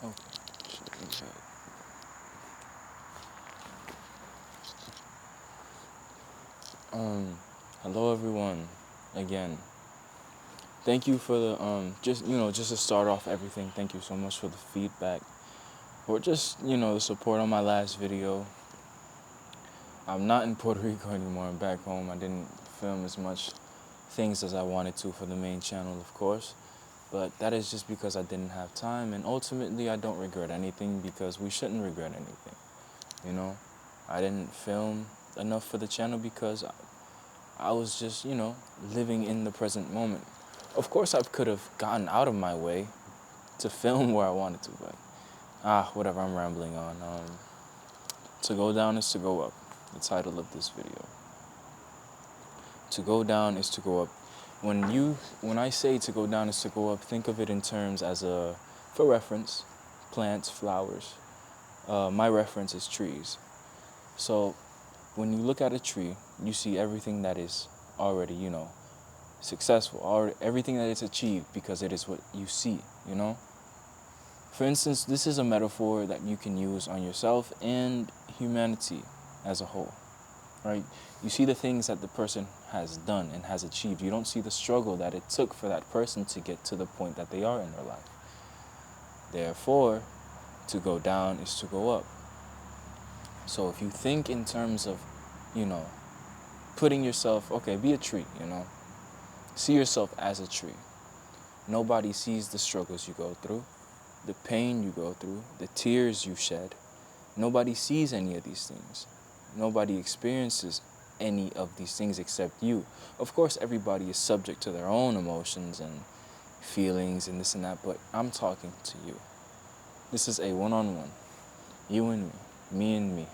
Oh, shit, hello everyone. Again, thank you for the just to start off everything. Thank you so much for the feedback, or just the support on my last video. I'm not in Puerto Rico anymore. I'm back home. I didn't film as much things as I wanted to for the main channel, of course. But that is just because I didn't have time, and ultimately I don't regret anything because we shouldn't regret anything. You know, I didn't film enough for the channel because I was just, living in the present moment. Of course, I could have gotten out of my way to film where I wanted to, but whatever, I'm rambling on. To go down is to go up, the title of this video. To go down is to go up. When I say to go down is to go up, think of it in terms for reference, plants, flowers. My reference is trees. So when you look at a tree, you see everything that is already, successful, or everything that it's achieved because it is what you see. For instance, this is a metaphor that you can use on yourself and humanity as a whole, right? You see the things that the person has done and has achieved. You don't see the struggle that it took for that person to get to the point that they are in their life. Therefore, to go down is to go up. So if you think in terms of, you know, putting yourself, okay, be a tree. See yourself as a tree. Nobody sees the struggles you go through, the pain you go through, the tears you shed. Nobody sees any of these things. Nobody experiences any of these things except you. Of course, everybody is subject to their own emotions and feelings and this and that, but I'm talking to you. This is a one-on-one. You and me and me,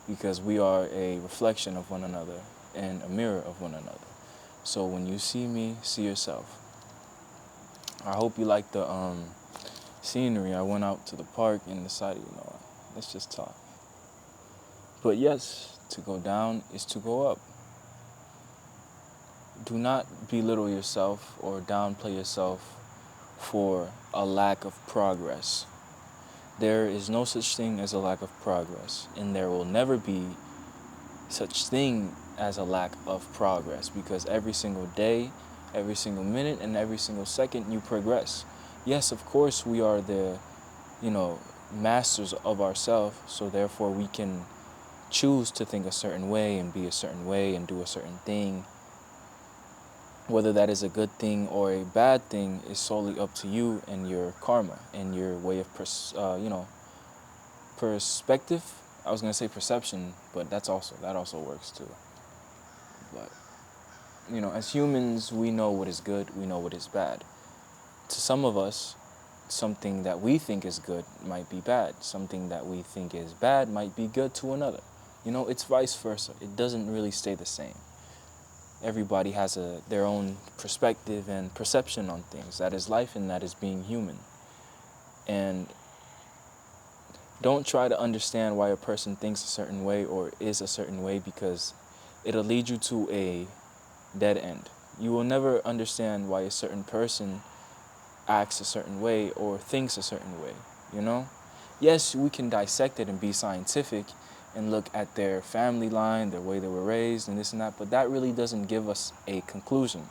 because we are a reflection of one another and a mirror of one another. So when you see me, see yourself. I hope you like the scenery. I went out to the park and decided, let's just talk. But yes, to go down is to go up. Do not belittle yourself or downplay yourself for a lack of progress. There is no such thing as a lack of progress, and there will never be such thing as a lack of progress, because every single day, every single minute, and every single second you progress. Yes, of course, we are the, masters of ourselves, so therefore we can choose to think a certain way and be a certain way and do a certain thing. Whether that is a good thing or a bad thing is solely up to you and your karma and your way of perspective. I was gonna say perception, but that also works too. But as humans, we know what is good, we know what is bad. To some of us, something that we think is good might be bad. Something that we think is bad might be good to another. It's vice versa. It doesn't really stay the same. Everybody has their own perspective and perception on things. That is life and that is being human. And don't try to understand why a person thinks a certain way or is a certain way, because it'll lead you to a dead end. You will never understand why a certain person acts a certain way or thinks a certain way. Yes, we can dissect it and be scientific and look at their family line, their way they were raised, and this and that, but that really doesn't give us a conclusion.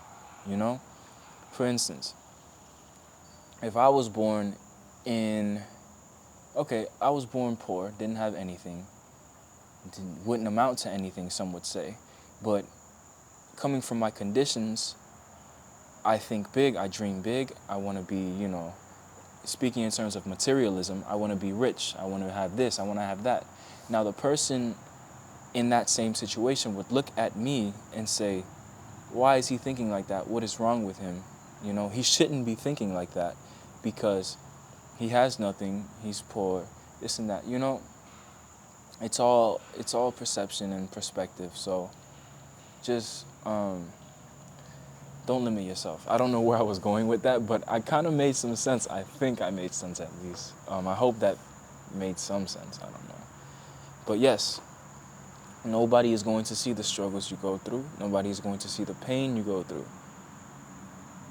For instance, if I was born I was born poor, didn't have anything, wouldn't amount to anything, some would say, but coming from my conditions, I think big, I dream big, I want to be, speaking in terms of materialism, I want to be rich, I want to have this, I want to have that. Now the person in that same situation would look at me and say, why is he thinking like that? What is wrong with him? He shouldn't be thinking like that because he has nothing, he's poor, this and that. It's all perception and perspective. So just don't limit yourself. I don't know where I was going with that, but I kind of made some sense. I think I made sense at least. I hope that made some sense. I don't know. But yes, nobody is going to see the struggles you go through. Nobody is going to see the pain you go through.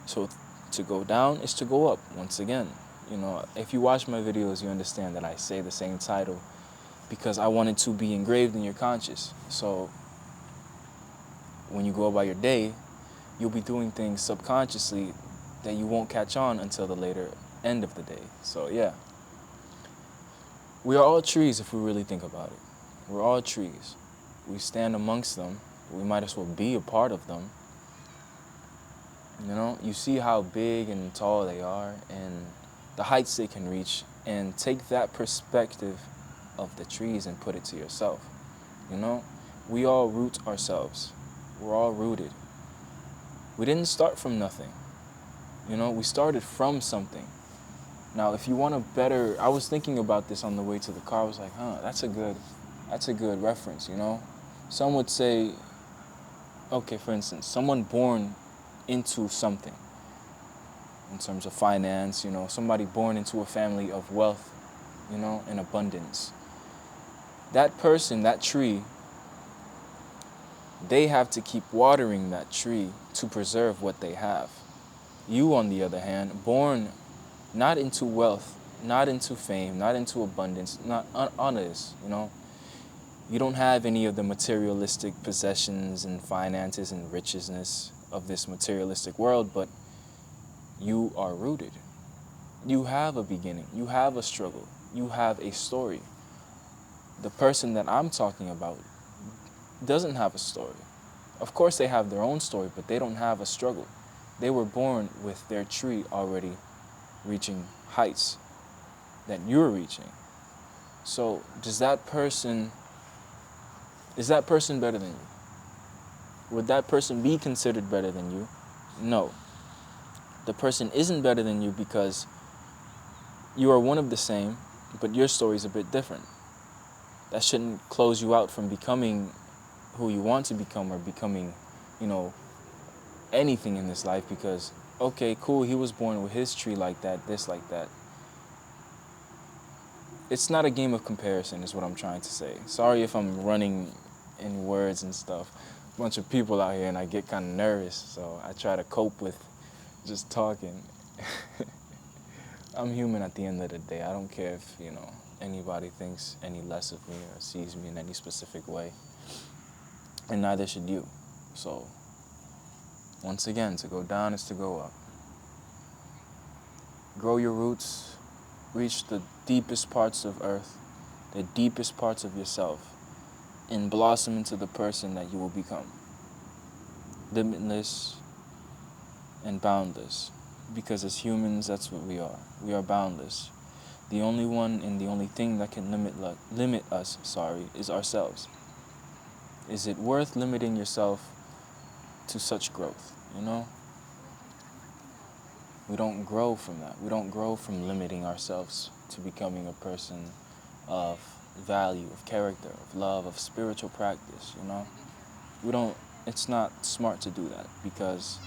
So to go down is to go up once again. You know, if you watch my videos, you understand that I say the same title because I want it to be engraved in your conscious. So when you go about your day, you'll be doing things subconsciously that you won't catch on until the later end of the day. So yeah, we are all trees if we really think about it. We're all trees. We stand amongst them. We might as well be a part of them. You know, you see how big and tall they are and the heights they can reach, and take that perspective of the trees and put it to yourself. You know, we all root ourselves. We're all rooted. We didn't start from nothing. You know, we started from something. Now, if you want to better, I was thinking about this on the way to the car. I was like, that's a good reference, you know? Some would say, okay, for instance, someone born into something in terms of finance, you know, somebody born into a family of wealth, you know, and abundance. That person, that tree, they have to keep watering that tree to preserve what they have. You, on the other hand, born not into wealth, not into fame, not into abundance, not honors, you know. You don't have any of the materialistic possessions and finances and richness of this materialistic world, but you are rooted. You have a beginning. You have a struggle. You have a story. The person that I'm talking about doesn't have a story. Of course, they have their own story, but they don't have a struggle. They were born with their tree already reaching heights that you're reaching. So is that person better than you? Would that person be considered better than you? No. The person isn't better than you because you are one of the same, but your story is a bit different. That shouldn't close you out from becoming who you want to become or becoming, you know, anything in this life because, okay, cool, he was born with his tree like that, this like that. It's not a game of comparison is what I'm trying to say. Sorry if I'm running in words and stuff. A bunch of people out here and I get kind of nervous, so I try to cope with just talking. I'm human at the end of the day. I don't care if, you know, anybody thinks any less of me or sees me in any specific way. And neither should you. So, once again, to go down is to go up. Grow your roots, reach the deepest parts of earth, the deepest parts of yourself, and blossom into the person that you will become. Limitless and boundless. Because as humans, that's what we are. We are boundless. The only one and the only thing that can limit us is ourselves. Is it worth limiting yourself to such growth, you know? We don't grow from that. We don't grow from limiting ourselves to becoming a person of value, of character, of love, of spiritual practice, you know? It's not smart to do that because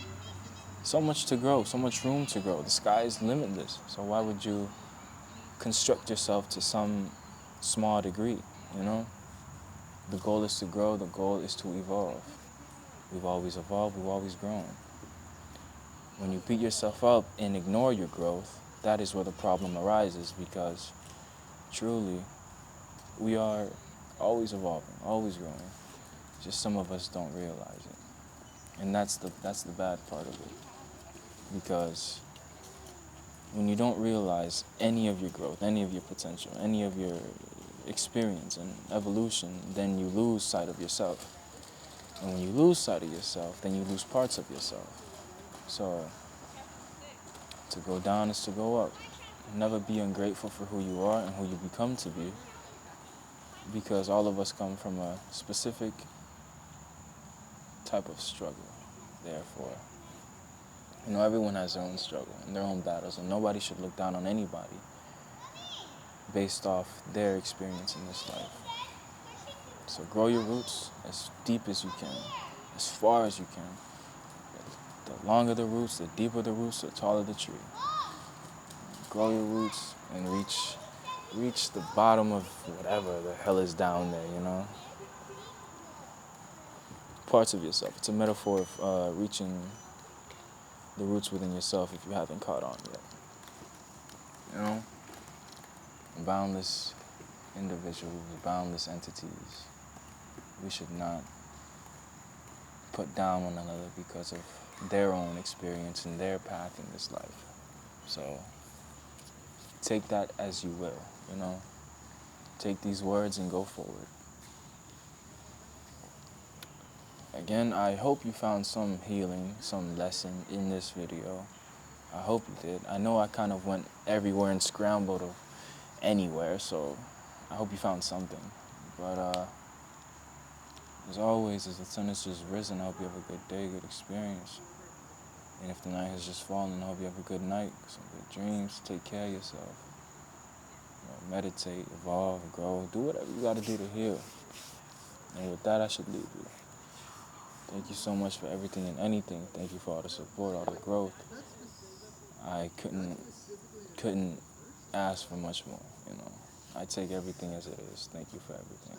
so much to grow, so much room to grow. The sky is limitless. So why would you construct yourself to some small degree, you know? The goal is to grow, the goal is to evolve. We've always evolved, we've always grown. When you beat yourself up and ignore your growth, that is where the problem arises because truly we are always evolving, always growing. Just some of us don't realize it. And that's the bad part of it. Because when you don't realize any of your growth, any of your potential, any of your experience and evolution, then you lose sight of yourself. And when you lose sight of yourself, then you lose parts of yourself. So, to go down is to go up. Never be ungrateful for who you are and who you become to be, because all of us come from a specific type of struggle. Therefore, you know, everyone has their own struggle and their own battles, and nobody should look down on anybody based off their experience in this life. So grow your roots as deep as you can, as far as you can. The longer the roots, the deeper the roots, the taller the tree. Grow your roots and reach the bottom of whatever the hell is down there, you know? Parts of yourself. It's a metaphor of reaching the roots within yourself if you haven't caught on yet. you know, boundless individuals, boundless entities. We should not put down one another because of their own experience and their path in this life. So take that as you will, you know. Take these words and go forward. Again, I hope you found some healing, some lesson in this video. I hope you did. I know I kind of went everywhere and scrambled anywhere, so I hope you found something. But as always, as the sun has just risen, I hope you have a good day, good experience. And if the night has just fallen, I hope you have a good night, some good dreams. Take care of yourself. You know, meditate, evolve, grow, do whatever you got to do to heal. And with that, I should leave you. Thank you so much for everything and anything. Thank you for all the support, all the growth. I couldn't ask for much more, you know. I take everything as it is. Thank you for everything.